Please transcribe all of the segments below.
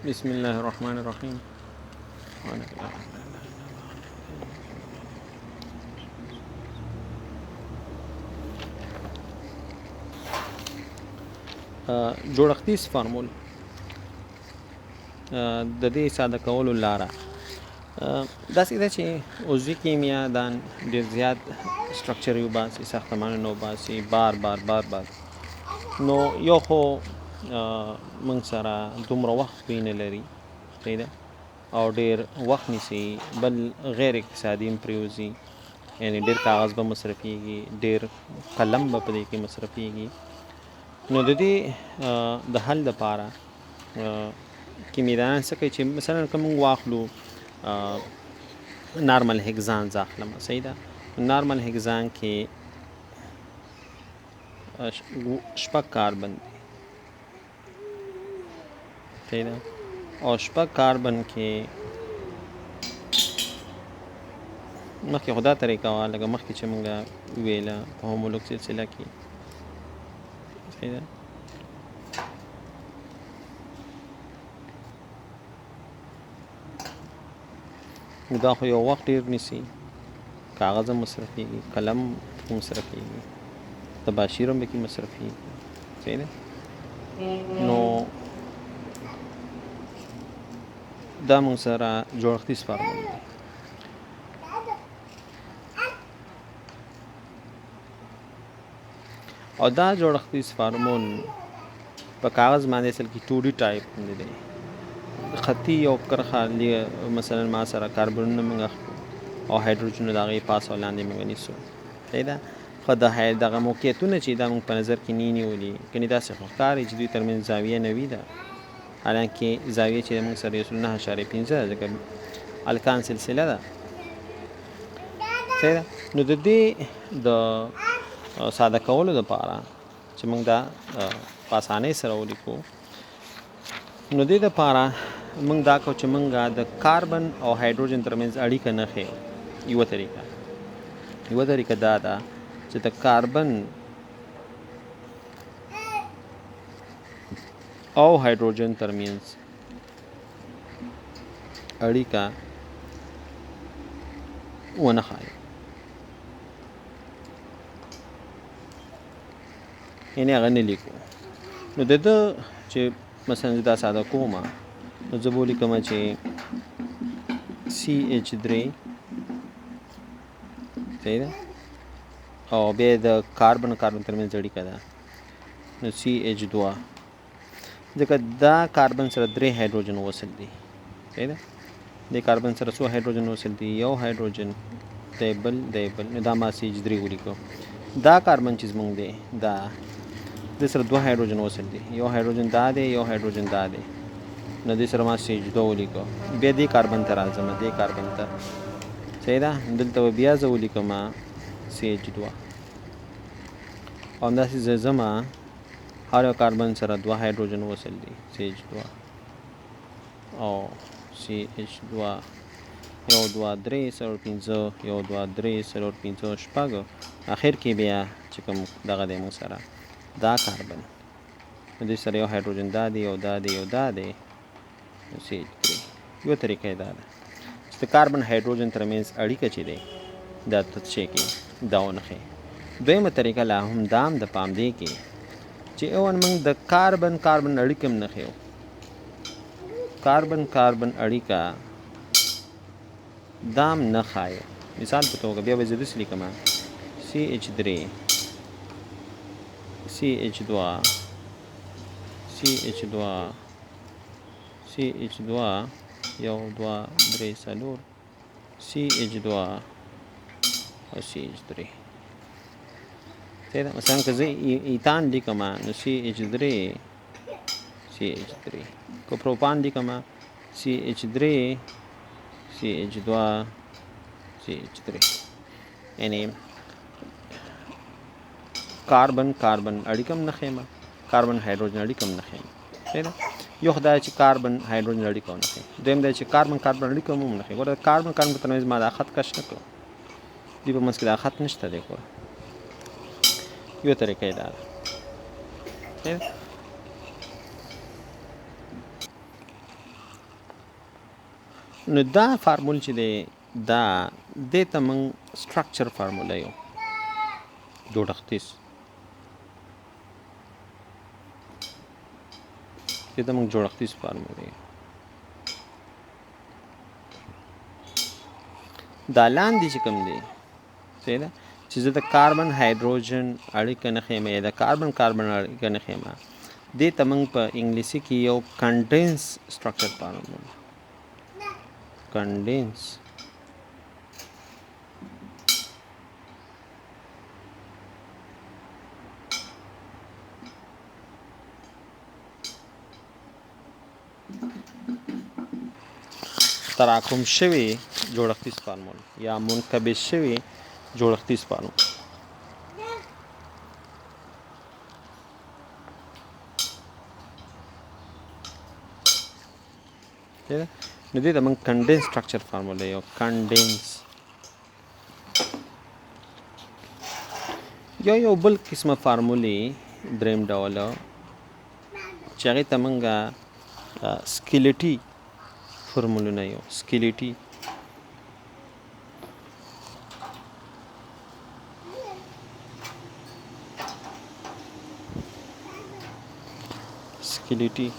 بسم الله الرحمن الرحیم. جوړښتیز فورمول د دې ساده کولو لاره داسې ده چې عضوي کیمیا دان ډېر زیات سټرکچر یې وباسي، ساختمانونه وباسي، بار بار بار بار. نو یو خو موږ سره دومره وخت پې نه لري، صحیح ده، او ډېر وخت نیسي. بل غیر اقتصادي هم پرېوځي، یعنې ډېر کاغذ به مصرفېږي، ډېر قلم به په دې کې مصرفېږي. نو د دې د حل دپاره کیمیاګران څه کوي چې مثلا که موږ واخلو نارمل هیګزان زه اخلم، صحیح ده. نارمل هیګزان کې شپږ کاربن دی، صحیح ده، او شپږ کاربن کې مخکې خو دا طریقه وه لکه مخکې چې موږ ویله په هومولوګ سلسله کې، صحیح ده. دا خو یو وخت ډېر نیسي، کاغذ هم مصرفېږي، قلم مصرفېږي، تباشیر هم پکې مصرفېږي، صحیح ده. نو دا موږ سره جوړښتیز فورمول دی. او دا جوړښتیز فورمول په کاغذ باندې اصل کې 2D ټایپ باندې دی، خطي یو کرښه مثلا ما سره کاربنونه موږ اخلو او هایدروجنونه د هغې پاس او لاندې موږ نیسو، صحیح ده. خو دغه موقعیتونه چې دا موږ په نظر کې نه نیولي، کنې داسې خو ښکاري چې دوی ترمنځ زاویه 90 ده، حالانکې زاویه چې موږ سره 9.5 ده، ځکه الکان سلسله ده، صحیح ده. نو د دې د ساده کولو دپاره چې موږ دا په اسانۍ سره ولیکو، نو دې دپاره موږ دا کوو چې موږ د کاربن او هایدروجن ترمنځ اړیکه نه ښیو. یوه طریقه دا ده چې د کاربن او هایدروجن ترمنځ اړیکه ونه ښایو، یعنې هغه نه لیکو. نو د ده چې مثلا دا ساده کومه، نو زه به ولیکمه چې CH3، صحیح ده، او بیا د کاربن ترمنځ اړیکه ده نو CH2، ځکه دا کاربن سره 3 هایدروجن وصل دي، صحیح ده. د کاربن سره څو هایدروجن وصل دي؟ یو هایدروجن، دی بل، نو دا ما CH3 ولیکو. دا کاربن چې زموږ دی دا د سره 2 هایدروجن وصل دي، یو هایدروجن دا دی، یو هایدروجن دا دی، نو دې سره ما CH2 ولیکو. بیا دې کاربن ته راځم، دې کاربن ته، صحیح ده. دلته به بیا زه ولیکم CH2، او همداسې زه ځم هر یو کاربن سره 2 هایدروجن وصل دي، CH2 او CH2، 1 2 3 4 5، 1 2 3 4 5 شپږ، اخر کې بیا چې کوم دغه دی موږ سره دا کاربن، نو دې سره یو هایدروجن دا دی، یو دا دی، یو دا دی، CH3. یو طریقه دا ده چې د کاربن هایدروجن ترمنځ اړیکه چې دی دا تشې کې دا ونښیي. دویمه طریقه لا هم دام د پام دی کې چې اول موږ د کاربن اړیکه هم نه ښیو. کاربن اړیکه دام نه ښایو. مثال په توګه بیا به زه داسې لیکم CH3 CH2 1 2 3 4 CH2 او CH3، صحیح ده. مثلا که زه ایتان لیکم نو CH3 که پروپان لیکم CH3 CH2 CH3، یعنی کاربن اړیکه هم نه ښیم، کاربن هایدروجن اړیکه هم نه ښیم، صحیح ده. یو خدای چې کاربن هایدروجن اړیکه ونه ښیي، دویم دی چې کاربن اړیکه هم نه ښیي. ګوره کاربن ترمنځ ما دا خط کش نه کړو، دوی په منځ کې دا خط نشته دی. ګوره یو طریقه یې دا ده، صحیح ده. نو دا فارمول چې دی دا دې ته موږ سټرکچر فارموله یو جوړښتیز دې ته موږ جوړښتیز فارموله یو دا لاندې چې کوم دی صحیح ده چې زه د کاربن هایدروجن اړیکه نښیم یا د کاربن کاربن اړیکه نښیم دې ته موږ په انګلیسي کې یو کنډینس سټرکچر فارموله کنډینس تراکم شوی جوړښتیز فارمول یا منقبض شوی جوړښتیز فارمول نو دې ته موږ کنډینس سټرکچر فارموله یو کنډینس یو بل قسمه فارمولې دریم ډول چې هغې ته موږ سکیلټي فورمولونه یو سکیلټي سکیلټي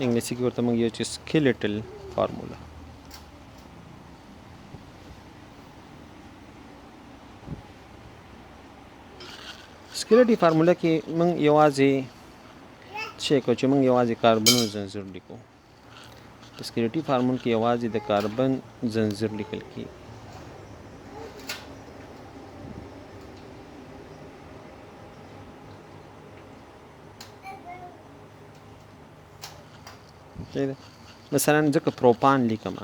انګلیسي کې ورته موږ یو چې سکیلټل فارموله سکیلټي فارموله کې موږ یوازې څه کوو چې موږ یوازې کاربنونو زنځیر لیکو په سکیلټي فارمول کې یوازې د کاربن زنځیر لیکل کېږي مثلا ځکه پروپان لیکم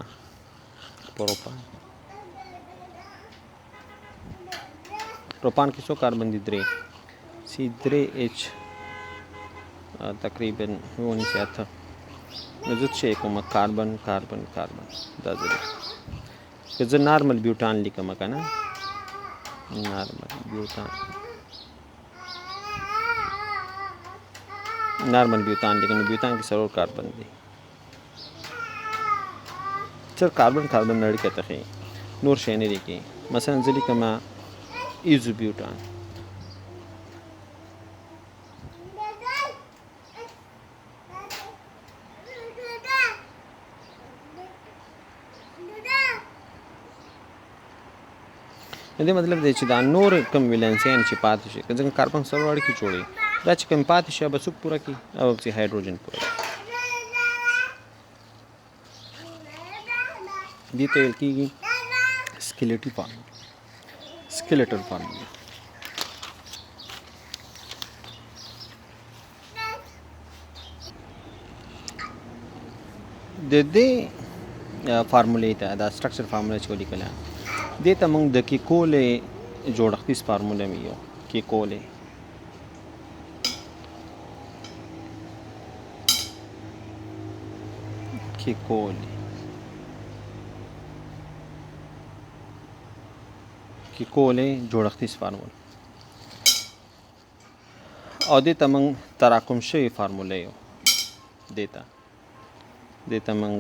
پروپان کې څو کاربن دي 3 C3H تقریبا ونیسي 8 نو زه څه کوم کاربن دا ځل که زه نارمل بیوټان لیکم که نه نارمل بیوټان لیکم نو بیوټان کې څلور کاربن دي صرف کاربن اړیکه ته ښیي نور شی نه لیکي مثلا زه لیکم ایزو بیوټان دې مطلب دی چې دا نور کوم ویلنسیان چې پاتې شي که څنګه کاربن څلور اړیکې جوړوي دا چې کوم پاتې شي به څوک پوره کړي او چې هایدروجن پوره کړي دې ته ویل کېږي سکیلټل فارموله د دې فارمولې ته دا سټرکچر فارموله چې ولیکله دې ته موږ د کولې جوړښتیز فارموله مې یو کولې جوړښتیز فارموله او دې ته موږ تراکم شوی فارموله یو دې ته موږ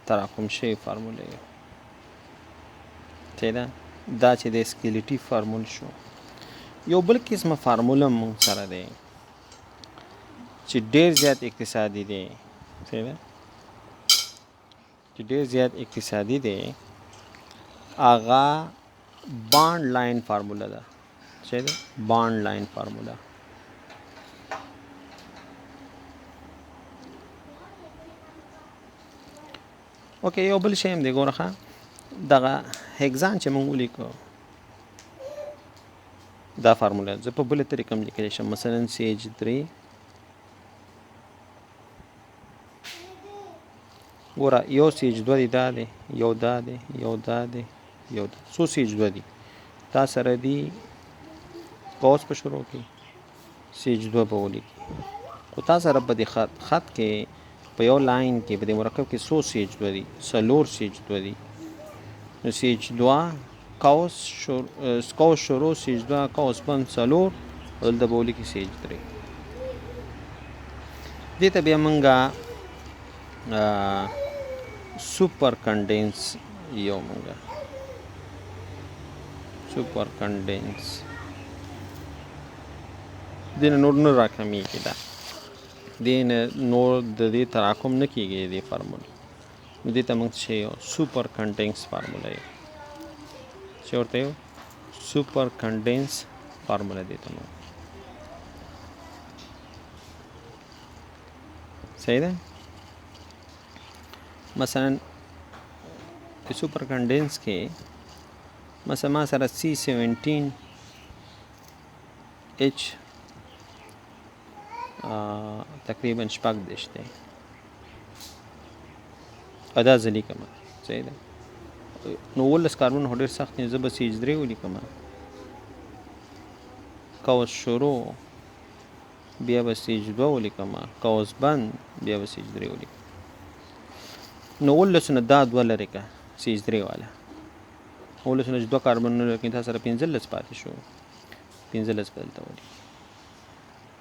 تراکم شوی فارموله یو دا چې د سکیلټي فارمول شو یو بل قسمه فارموله موږ سره دی چې ډېر زیات اقتصادي دی هغه بانډ لاین فارموله ده چې ده بانډ لاین فارموله اوکې یو بل شی هم دی ګوره ښه دغه هیګزان چې موږ ولیکو دا فارموله زه په بله طریقه هم لیکلی شم مثلا CH3 ګوره یو CH2 دی دا دی یو دا دی څو CH2 دي دا سره دي قوس په شروع کې CH2 به ولیکي خو تا سره په دې خط کې په یو لاین کې په دې مرکب کې څو CH2 دي څلور CH2 دي نو CH2 قوس شروع CH2 قوس بند څلور او دلته به ولیکي CH3 دې ته بیا مونږه سوپر کنډینس یو مونږه سوپر کنډینس دې نه نور نه راکمیږي دا دې نه نور د دې تراکم نه کیږي دې فارموله نو دې ته مونږ څه یو سوپر کنډینس فارموله یو څه ورته یو سوپر کنډینس فارموله دې ته مونږ صحیح ده مثلا سوپر کنډینس کې مثلا ما سره C17H تقریبا شپږ دېرش دی ادا زه لیکم صحیح ده نو 18 کاربن خو ډېر سخت دی زه به CH3 ولیکم قوس شروع بیا به CH2 ولیکم قوس بند بیا به CH3 ولیکم نو 18 نه دا دوه لرې که CH3 والا 18 نه چې دوه کاربن نه لري تا سره 15 پاتې شو 15 به دلته ولیکو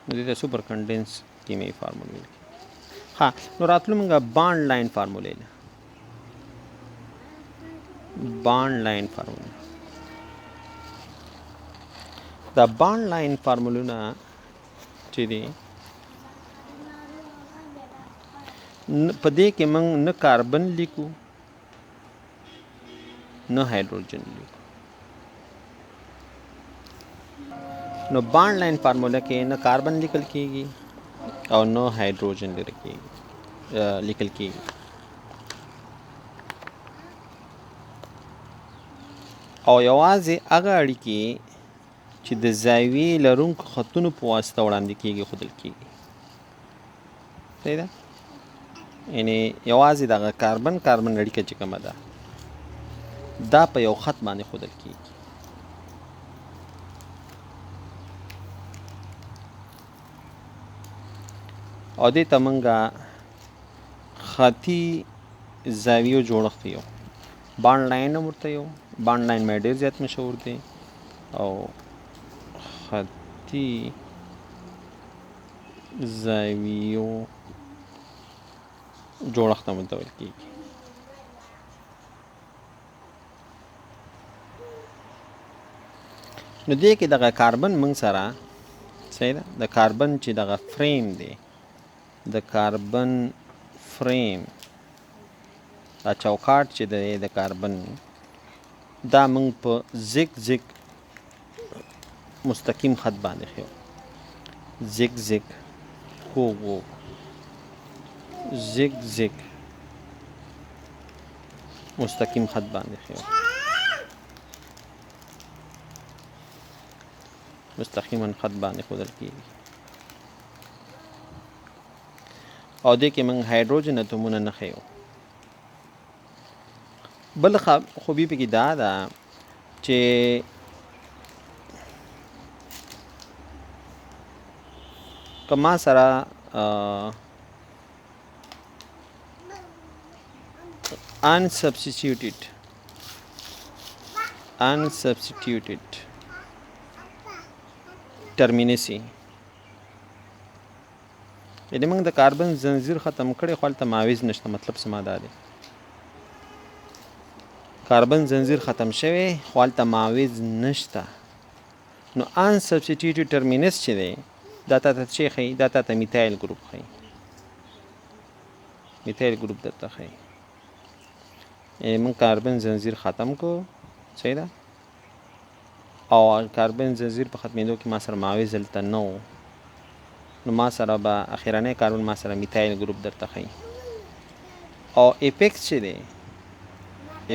نو دې ته سوپر کنډینس کیمیاوي فارموله ولیکو ها نو راتلو مونږه بانډ لاین فارمولې ده بانډ لاین فارموله دا بانډ لاین فارمولونه چې دي په دې کې موږ نه کاربن لیکو نه هایدروجن لیکو نو بانډ لاین فارموله کې نه کاربن لیکل کیږي او نه هایدروجن لیکل کیږي او یوازې هغه اړیکې چې د زاویې لرونکو خطونو په واسطه وړاندې کیږي ښودل کیږي صحیح ده یعنی یوازې دغه کاربن اړیکه چې کومه ده دا په یو خط باندې ښودل کیږي او دې ته مونږه خطي زاویو جوړښت یو بانډ لاین هم ورته یو بانډ لاین مې ډېر زیات مشهور دی او خطي زاویو جوړښت هم ورته ویل کیږي نو دې کې دغه کاربن موږ سره صحیح ده د کاربن چې دغه فریم دی د کاربن فریم دا چوکاټ چې دی د کاربن دا موږ په زیګ زیګ مستقیم خط باندې ښیو زیګ زیګ هو زیګ زیګ مستقیم خط باندې ښیو مستقیما خط باندې ښودل کیږي او دې کې موږ هایدروجن اتومونه نه ښیو بل خوبي پکې دا ده چې که ما سره unsubstituted terminacy یعنی موږ د کاربن زنځیر ختم کړی خو هلته معاوض نشته مطلب څه دا دی کاربن زنځیر ختم شوی خو هلته معاوض نشته نو unsubstituted terminus چې دی دا تا ته څه ښیي دا تا ته میتایل ګروپ ښیي میتایل ګروپ درته ښیي یعنی موږ کاربن زنځیر ختم کو صحیح ده او کاربن زنځیر په ختمېدو کې ما سره معاوض هلته نه و نو ما سره به اخرنی کاربن ما سره میتایل ګروپ درته ښیي او اپیکس چې دی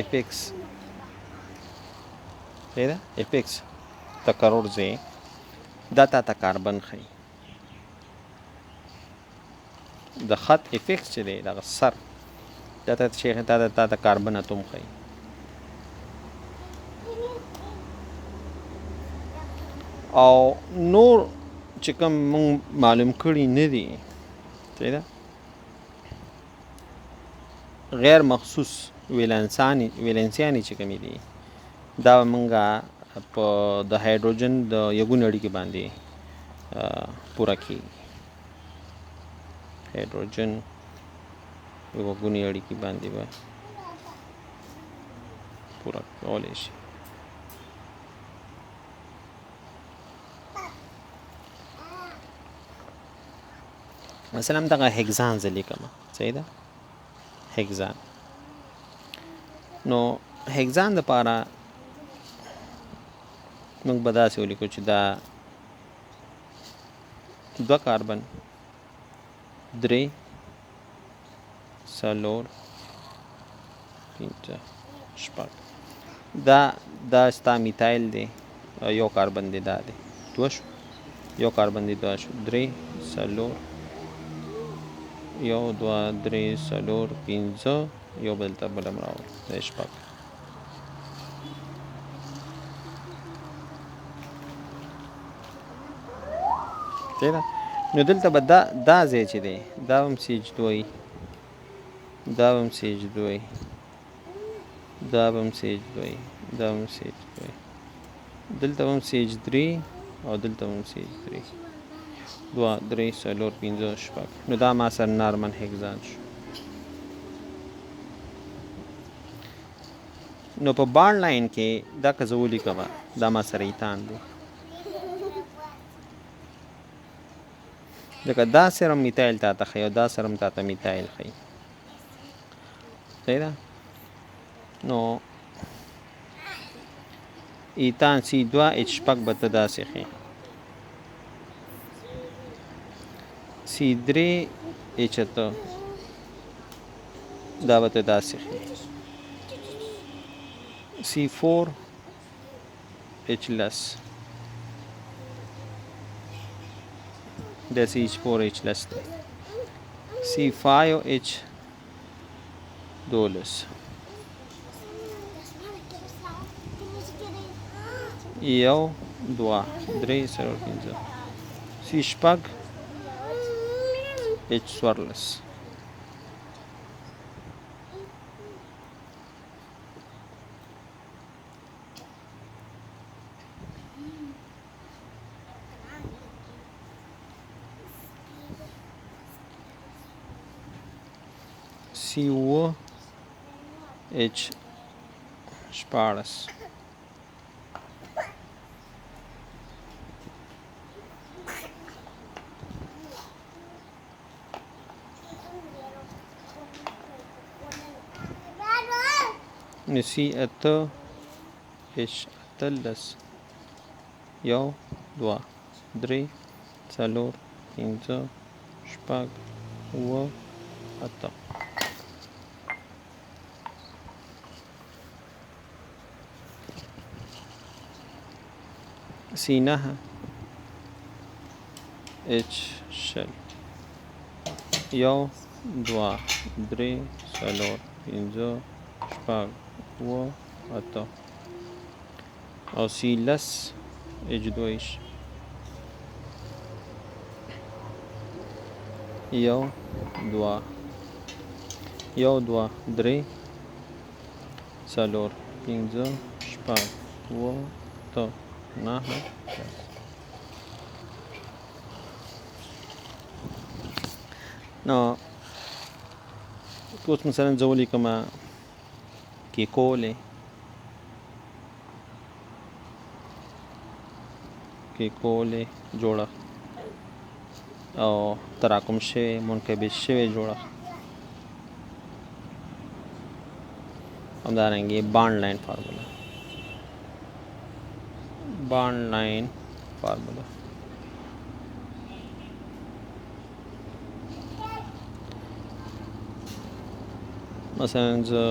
اپیکس صحیح ده اپیکس تکرر ځای دا تا ته کاربن ښیي د خط اپیکس چې دی دغه سر دا ته چې تا ته کاربن اتوم ښیي او نور چې کوم مونږ معلوم کړي نه دي صحیح ده غیر مخصوص ویلنسیانې چې کومې دي دا مونږه په د هایدروجن د یګون اړیکې باندې پوره کیږي هایدروجن یوه ګونې اړیکې باندې به پوره کولی شي. مثلا دغه هگزان زه لیکم، صحیح ده؟ هگزان. نو هگزان دپاره موږ به داسې ولیکو چې دا 2 کاربن 3 4 5 6 دا ستا میتایل دی، یو کاربن دی، دا دی 2 شو، یو کاربن دی 2 شو، 3 4 1 2 3 4 5 یو بل ته بل هم راوړو دا 6. صحیح ده؟ نو دلته به دا ځای چې دی دا هم CH2 وي، دا هم CH2 وي، دا هم CH2 وي، دا هم CH2 وي، دلته هم CH3 او دلته هم CH3 2 3 4 5 6. نو دا ما سره نارمل هگزان شو. نو په بانډ لاین کې دا که زه ولیکمه دا ما سره ایتان دی، ځکه دا سره میتایل تا ته ښیي او دا سره هم تا ته میتایل ښیي. صحیح ده؟ نو ایتان C2H6 به ته داسې ښیي، C3H8 دا به ته داسې ښیي، C4H دا CH4H دی، C5H 12 1 2 3 4 5 C6 H14 C14 نو C8H18 1 2 3 4 5 6 7 8. C9 H یو 2 3 4 5 6 7 او C10 H2 یو 2 3 4 5 6 7 9. نو اوس مثلا زه ولیکمه کولو جوړښت او تراکم شوی منقبض شوی جوړښت، همدارنګه بانډ لاین فارموله مثلا زه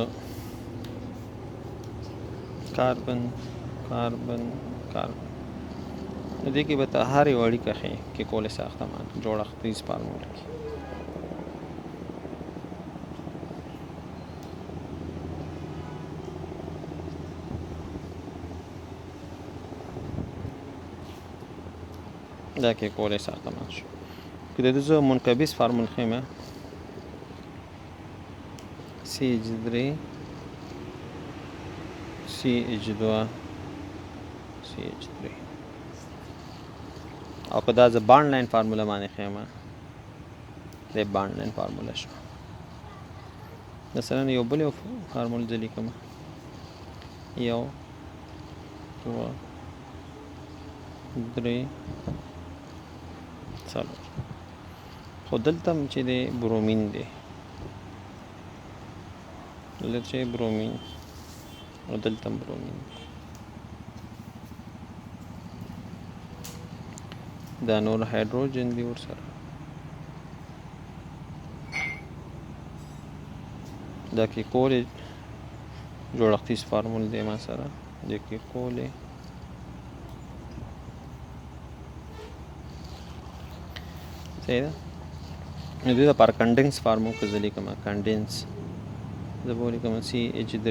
کاربن دې کې به ته هر یو اړیکه ښیي کې کولو ساختمان جوړښتیز فارموله کې. دا کې کولو ساختمان شو. که د دې زه منقبض فارمول ښیم CH3 CH2 CH3 او که دا زه بانډ لاین فارموله باندې ښیم د بانډ لاین فارموله شو. مثلا یو بل فارمول زه لیکم 1 2 3 4 خو دلته هم چې دی برومین دی، دلته چې برومین او دلته هم برومین دی. دا نور هایدروجن دی ورسره. دا کې کولې جوړښتیز فارمول دی ما سره، د کې کولې صحیح ده. نو دې لپاره کنډنس فارمول که زه لیکم کنډنس زه به ولیکم CH3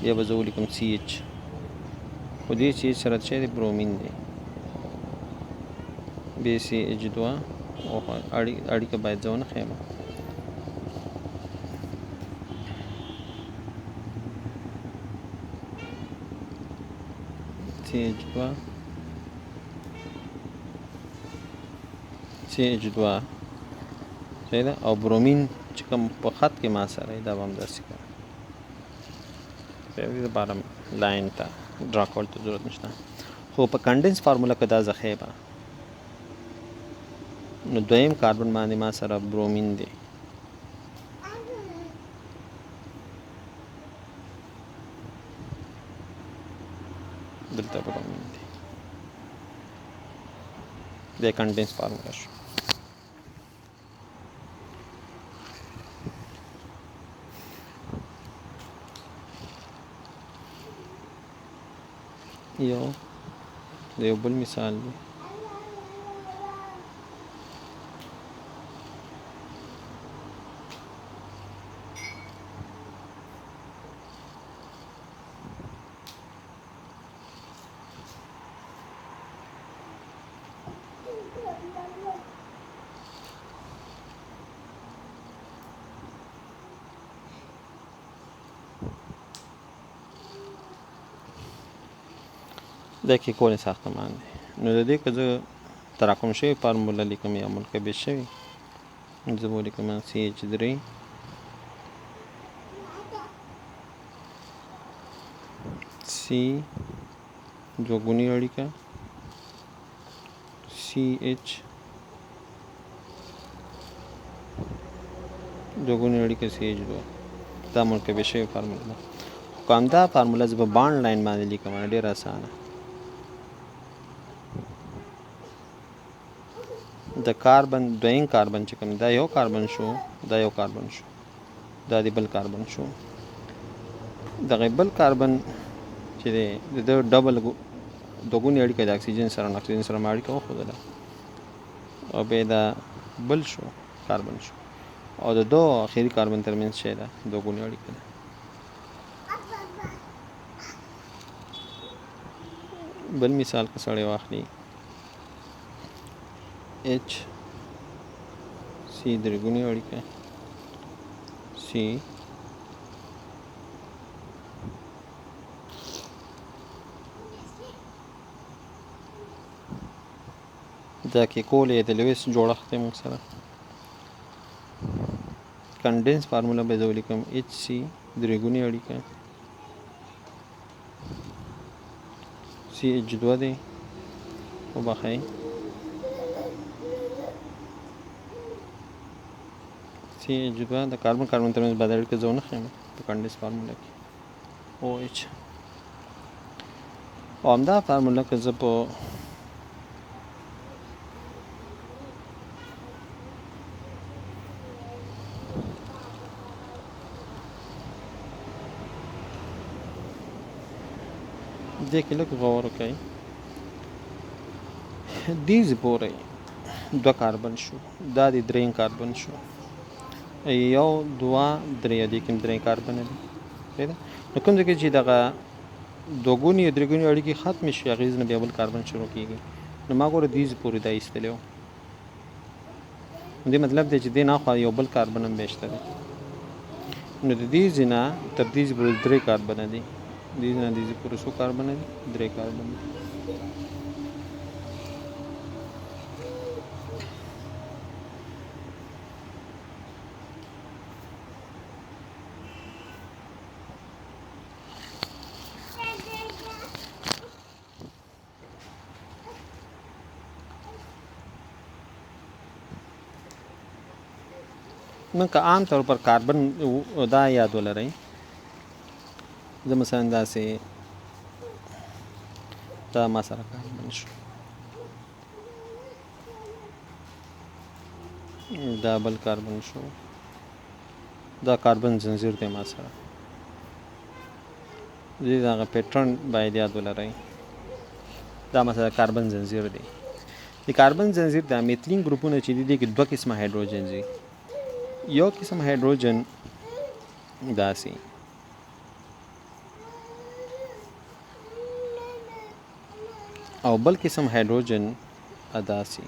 یا به زه ولیکم CH، خو دې CH سره چې دی برومین دی، بیا CH2 او اړیکه باید زه ونه ښیم. CH2 صحیح ده. او برومین چې کوم په خط کې ما سره دا به هم داسې کوم. دې لپاره لاین ته ډرا کول ته ضرورت نشته. خو په کنډنس فارموله کې دا زه ښیمه، نو دویم کاربن باندې ما سره برومین دی، دلته برومین دی. د کنډنس فارموله شو. یو د یو بل مثال دی. دا کې کولې ساختمان دی. نو د دې که زه تراکم شوی فارموله لیکم یا منقبض شوی، زه به ولیکم CH3 C دوګونی اړیکه CH دوګونی اړیکه CH2. دا منقبض شوی فارموله ده. خو همدا فارموله زه په بانډ لاین باندې لیکم، ډېره اسانه. د کاربن دویم کاربن چې کوم دا یو کاربن شو، دا یو کاربن شو، دا د بل کاربن شو. دغه بل کاربن چې دی د ډبل دوګونې اړیکه د اکسیجن سره نو اکسیجن سره اړیکه وښودله، او بیا دا بل شو کاربن شو، او د دو اخري کاربن ترمنځ چې ده دوګونې اړیکه ده. بل مثال که سړی واخلي H C درګونی اړیکه C دا کې کولې د لویس جوړښت دی موږ سره. کنډنس فارموله به زه ولیکم HC درګونی اړیکه CH2 دی وبخئ CH2 د کاربن ترمنځ باید اړیکه زه ونه ښیم په کنډنس فارموله کې OH. او همدا فارموله که زه په دې کې لږ غور وکړئ، دې پورې دوه کاربن شو، دا د دریم کاربن شو، یو دوه درې، دې کې هم درې کاربن دي. نو کوم ځای کې چې دغه دوګونې یا درېګونې اړیکې ختمې شي، هغې نه بیا بل کاربن شروع کېږي. نو ما ګوره دې پورې دا ایستلی و، دې مطلب دی چې دې نه خوا یو بل کاربن هم بیا شته دی. نو د دې ځای نه تر دې ځای پورې درې کاربنه دي، دې ځای نه دې ځای پورې څو کاربنه دي؟ درې کاربن دي. نو که عام طور پر کاربن دا یاد ولرئ زه مثلا داسې دا ما سره کاربن شو دا بل کاربن شو دا کاربن زنځیر دی ما سره دې دغه پیټرن باید یاد ولرئ دا مثلا کاربن زنځیر دی د کاربن زنځیر د میتلین ګروپونه چې دي دې کې دوه قسمه هایدروجن دي یو قسم هایدروجن داسې او بل قسم هایدروجن داسې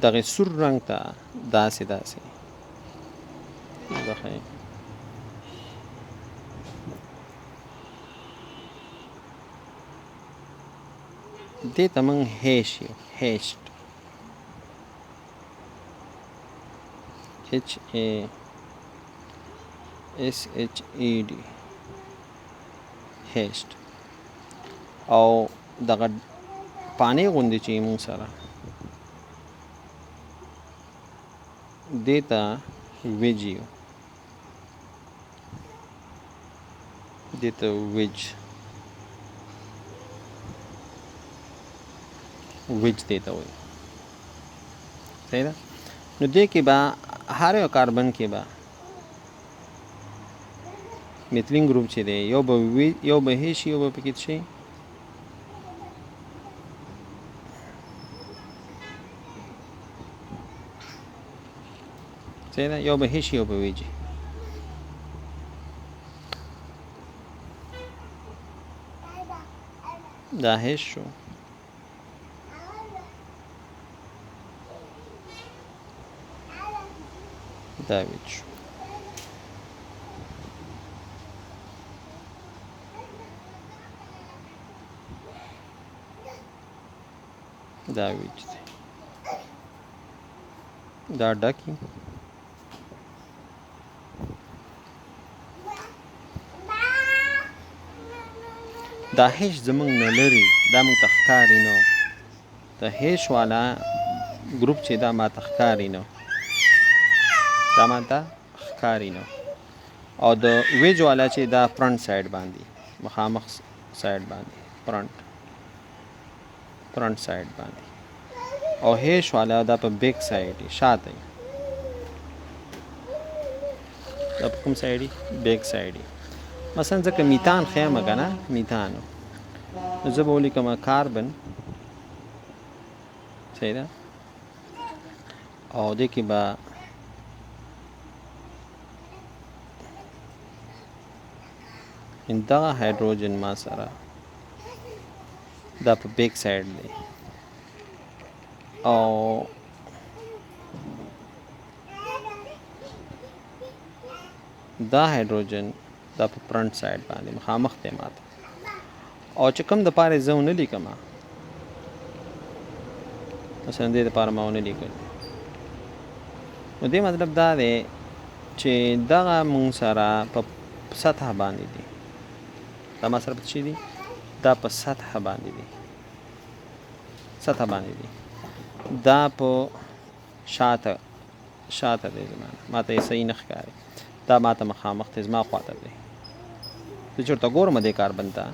دغه سور رنگ ته داسې داسې دغه دې ته موږ هیش یو هیشت HASHED هیشت او دغه پانی غوندې چې موږ سره دیتا ویجیو دیتا ویج دیتا وی صحیح ده نو دې کې به هر یو کاربن کې به میتلین ګروپ چې دی یو به هیش یو به پکې شي صحیح ده یو به هیش یو به ویجی دا هیش شو دا ویج شو دا ویج دی دا ډکی دا هیش زمونږ نه لري دا موږ ته ښکاري نه د هیش والا ګروپ چې دا ما ته ښکاري نه دا ما ته ښکاري نه او د ویج والا چې دا فرنٹ سایډ باندې مخامخ سایډ باندې فرنٹ سایډ باندې او هیش والا دا په بیک سایډ شاته دا په کوم سایډ بیک سایډ مثلا ځکه میتان خیمه که نه میتان زه به ولیکم کاربن صحیح ده او دې کې به دغه هایدروجن ما سره دا په بیک سایډ دی او دا هایدروجن دا په فرنٹ سایډ باندې مخامخ دی ماته او چې کوم د پاره زه ونه لیکم مثلا دې دپاره ما ونه لیکل نو دې مطلب دا دی چې دغه مونږ سره په سطح باندې دي دا ما سره په څه دي دا په سطح باندې دي دا په شاته دی زما ما ته یې صحیح نه ښکاري دا ما ته مخامخ دی زما خواته دی زه چېرته ګورم دې کاربن ته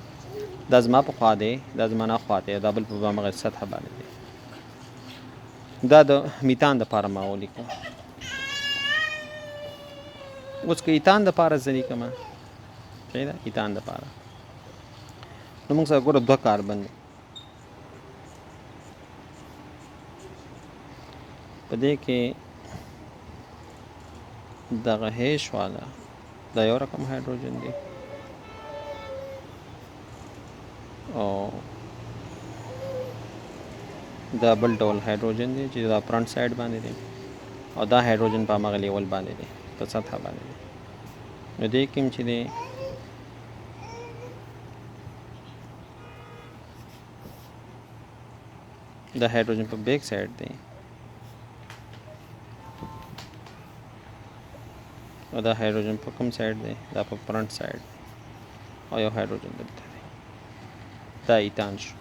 دا زما په خوا دی دا زما نه خوا دی دا بل په همغه سطح باندې دی دا د میتان دپاره ما ولیکم اوس که ایتان دپاره زه لیکم صحیح ده ایتان دپاره نو موږ سره ګوره دوه کاربن دی په دې کې دغه هیش والا دا یو رقم هایدروجن دی او دا بل ډول هایدروجن دی چې دا فرنٹ سایډ باندې دی او دا هایدروجن په همغه لیول باندې دی په سطح باندې دی نو دې کې چې دی دا هایدروجن په بیک سایډ دی او دا هایدروجن په کوم سایډ دی دا په فرنٹ سایډ او یو هایدروجن دلته دی دا ایتان شو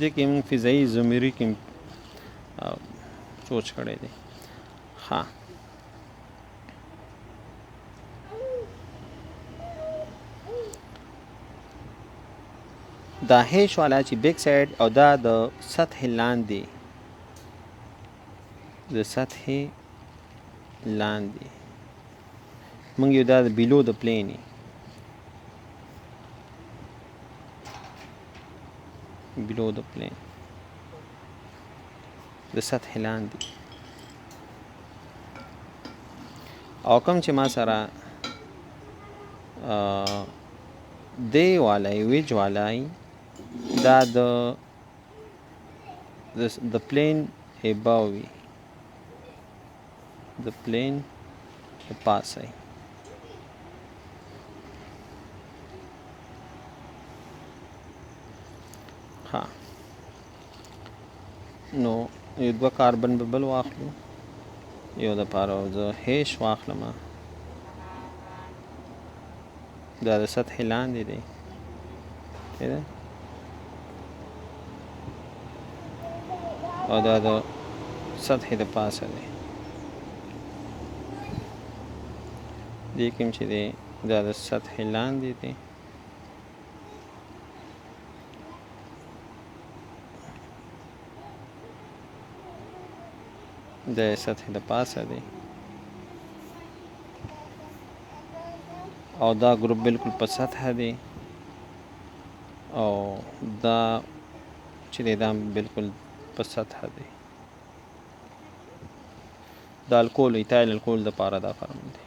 دې کې موږ فضایي زمري کې سوچ کړی دی ها دا هیش والا چې بیک سایډ او دا د سطح لاندې د سطح لاندې موږ یو دا بیلو د پلین below the plane د سطح لاندې او کوم چې ما سره دی والای ویج والای دا the plane above the plane pass ای ها نو یو دوه کاربن به بل واخلو یو د پاره زه هیش واخلم دا د سطح لاندې دی او دا د سطح د پاسه دی دې کوم چې دی دا د سطح لاندې دی د سطح د پاسه دی او دا ګروپ بالکل په سطح دی او دا چې دی دا بالکل په سطح دی دا الکول ایتایل الکول د پاره دا فارمول دی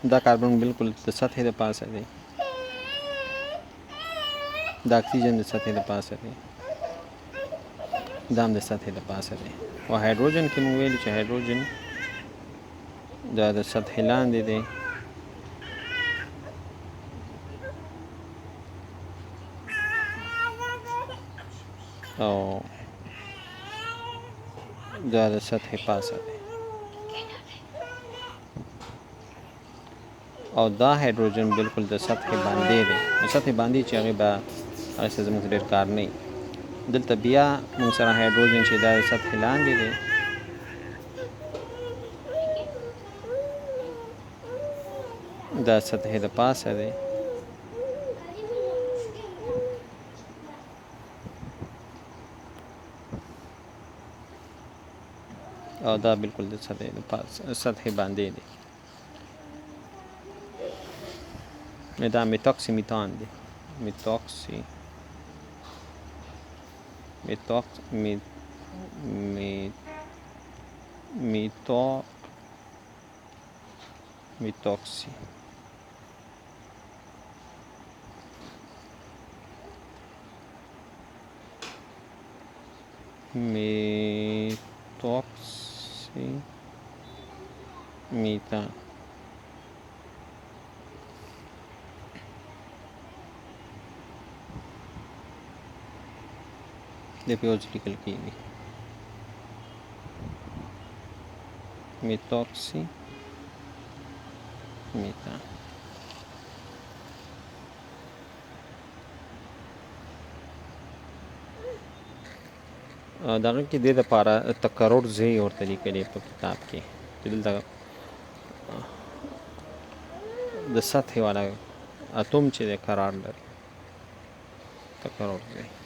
دا کاربن بالکل د سطح د پاسه دی دا اکسیجن د سطح د پاسه دی دا هم د سطح د پاسه دی او هایدروجن کې موږ ویلو چې هایدروجن دا د سطح لاندې دی او دا د سطح پاسه دی او دا هایدروجن بالکل د سطح باندې دی د سطح باندې چې هغه به هغه څه زموږ ډېر کار نه وي دلته بیا موږ سره هایدروجن چې دا د سطح لاندې دی دا سطح د پاسه دی او دا بالکل د سطح باندې دی دا میتاکسی میتان دی میتاکسی میتاکسی میتان د پیوز لیکل کېږي میتاکسی میتان دغه کې د دې لپاره تکرر ځای ورته لیکلی په کتاب کې چې دلته د سطح والا اتوم چې د قرار لري تکرر ځای